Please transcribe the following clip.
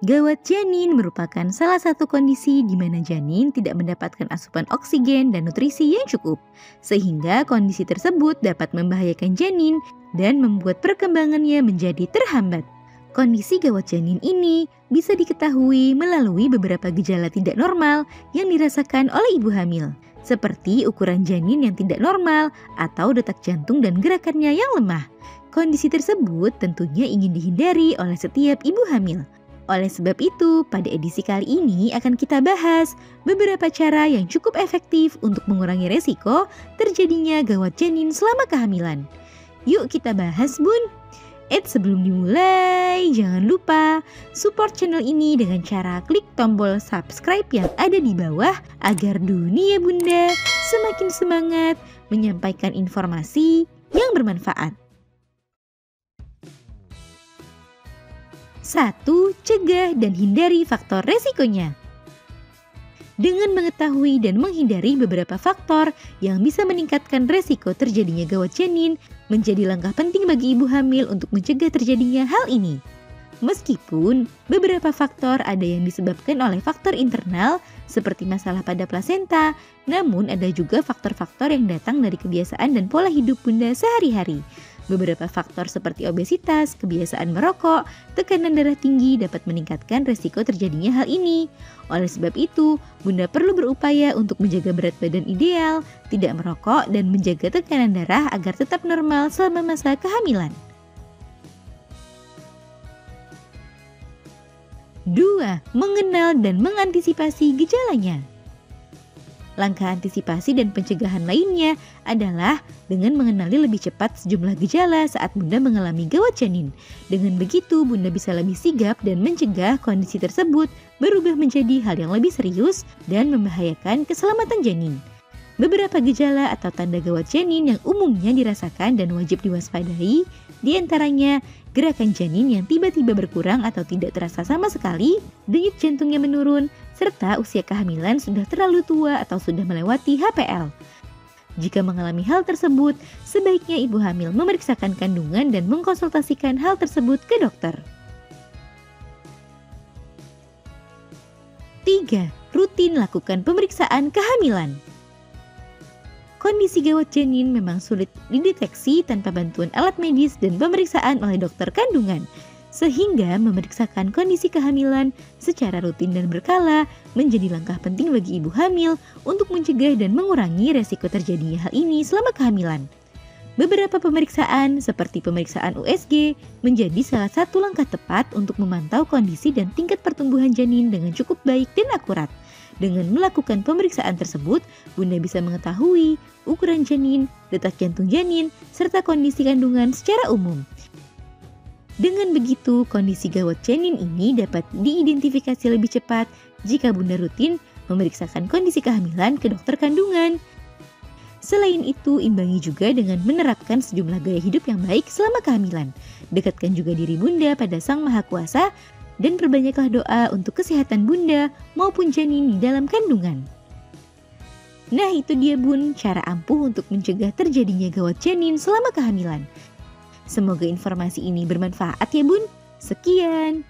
Gawat janin merupakan salah satu kondisi di mana janin tidak mendapatkan asupan oksigen dan nutrisi yang cukup, sehingga kondisi tersebut dapat membahayakan janin dan membuat perkembangannya menjadi terhambat. Kondisi gawat janin ini bisa diketahui melalui beberapa gejala tidak normal yang dirasakan oleh ibu hamil, seperti ukuran janin yang tidak normal atau detak jantung dan gerakannya yang lemah. Kondisi tersebut tentunya ingin dihindari oleh setiap ibu hamil. Oleh sebab itu, pada edisi kali ini akan kita bahas beberapa cara yang cukup efektif untuk mengurangi resiko terjadinya gawat janin selama kehamilan. Yuk kita bahas, Bun! Sebelum dimulai, jangan lupa support channel ini dengan cara klik tombol subscribe yang ada di bawah agar dunia Bunda semakin semangat menyampaikan informasi yang bermanfaat. 1. Cegah dan hindari faktor resikonya. Dengan mengetahui dan menghindari beberapa faktor yang bisa meningkatkan resiko terjadinya gawat janin, menjadi langkah penting bagi ibu hamil untuk mencegah terjadinya hal ini. Meskipun beberapa faktor ada yang disebabkan oleh faktor internal seperti masalah pada plasenta, namun ada juga faktor-faktor yang datang dari kebiasaan dan pola hidup Bunda sehari-hari. Beberapa faktor seperti obesitas, kebiasaan merokok, tekanan darah tinggi dapat meningkatkan resiko terjadinya hal ini. Oleh sebab itu, Bunda perlu berupaya untuk menjaga berat badan ideal, tidak merokok, dan menjaga tekanan darah agar tetap normal selama masa kehamilan. 2. Mengenal dan mengantisipasi gejalanya. Langkah antisipasi dan pencegahan lainnya adalah dengan mengenali lebih cepat sejumlah gejala saat Bunda mengalami gawat janin. Dengan begitu, Bunda bisa lebih sigap dan mencegah kondisi tersebut berubah menjadi hal yang lebih serius dan membahayakan keselamatan janin. Beberapa gejala atau tanda gawat janin yang umumnya dirasakan dan wajib diwaspadai, diantaranya gerakan janin yang tiba-tiba berkurang atau tidak terasa sama sekali, denyut jantungnya menurun, serta usia kehamilan sudah terlalu tua atau sudah melewati HPL. Jika mengalami hal tersebut, sebaiknya ibu hamil memeriksakan kandungan dan mengkonsultasikan hal tersebut ke dokter. 3. Rutin lakukan pemeriksaan kehamilan. Kondisi gawat janin memang sulit dideteksi tanpa bantuan alat medis dan pemeriksaan oleh dokter kandungan, sehingga memeriksakan kondisi kehamilan secara rutin dan berkala menjadi langkah penting bagi ibu hamil untuk mencegah dan mengurangi resiko terjadinya hal ini selama kehamilan. Beberapa pemeriksaan seperti pemeriksaan USG menjadi salah satu langkah tepat untuk memantau kondisi dan tingkat pertumbuhan janin dengan cukup baik dan akurat. Dengan melakukan pemeriksaan tersebut, Bunda bisa mengetahui ukuran janin, detak jantung janin, serta kondisi kandungan secara umum. Dengan begitu, kondisi gawat janin ini dapat diidentifikasi lebih cepat jika Bunda rutin memeriksakan kondisi kehamilan ke dokter kandungan. Selain itu, imbangi juga dengan menerapkan sejumlah gaya hidup yang baik selama kehamilan. Dekatkan juga diri Bunda pada Sang Maha Kuasa dan perbanyaklah doa untuk kesehatan Bunda maupun janin di dalam kandungan. Nah, itu dia Bun, cara ampuh untuk mencegah terjadinya gawat janin selama kehamilan. Semoga informasi ini bermanfaat ya Bun. Sekian.